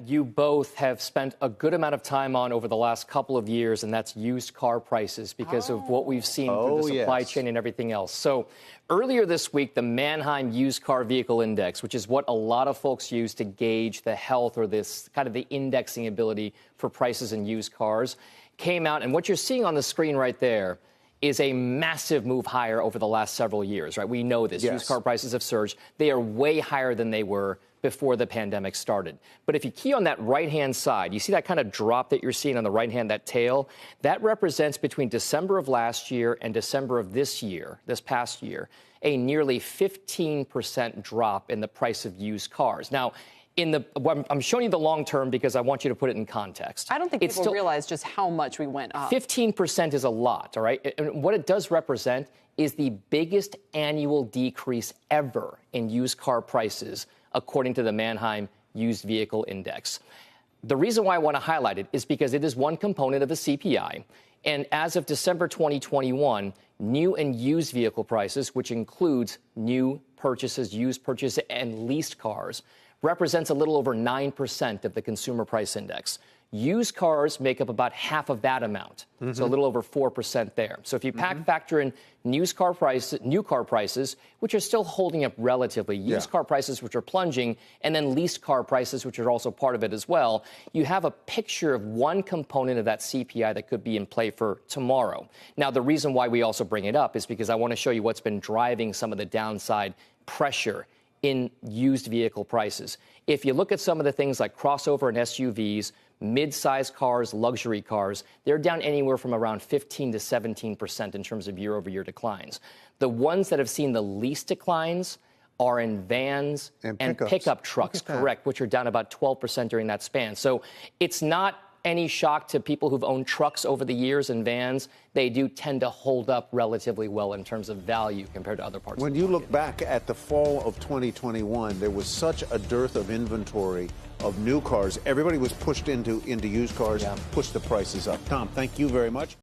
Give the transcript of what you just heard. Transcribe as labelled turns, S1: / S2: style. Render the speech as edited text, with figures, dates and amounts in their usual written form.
S1: you both have spent a good amount of time on over the last couple of years, and that's used car prices because of what we've seen through the supply chain and everything else. So earlier this week, the Manheim Used Car Vehicle Index, which is what a lot of folks use to gauge the health or this kind of the indexing ability for prices in used cars, came out. And what you're seeing on the screen right there is a massive move higher over the last several years, right? We know this. Used car prices have surged. They are way higher than they were before the pandemic started. But if you key on that right-hand side, you see that kind of drop that you're seeing on the right-hand, that tail? That represents between December of last year and December of this year, this past year, a nearly 15% drop in the price of used cars. Now, I'm showing you the long term because I want you to put it in context.
S2: I don't think people realize just how much we went up.
S1: 15% is a lot, all right? And what it does represent is the biggest annual decrease ever in used car prices, according to the Manheim Used Vehicle Index. The reason why I want to highlight it is because it is one component of the CPI. And as of December 2021, new and used vehicle prices, which includes new purchases, used purchases, and leased cars, represents a little over 9% of the consumer price index. Used cars make up about half of that amount, so a little over 4% there. So if you factor in new car prices, which are still holding up relatively, used car prices, which are plunging, and then leased car prices, which are also part of it as well, you have a picture of one component of that CPI that could be in play for tomorrow. Now, the reason why we also bring it up is because I want to show you what's been driving some of the downside pressure in used vehicle prices. If you look at some of the things like crossover and SUVs, mid-sized cars, luxury cars, they're down anywhere from around 15 to 17% in terms of year-over-year declines. The ones that have seen the least declines are in vans and pickup trucks, correct, which are down about 12% during that span. So it's not any shock to people who've owned trucks over the years and vans. They do tend to hold up relatively well in terms of value compared to other parts of the market.
S3: When you look back at the fall of 2021, there was such a dearth of inventory of new cars. Everybody was pushed into used cars, pushed the prices up. Tom, thank you very much.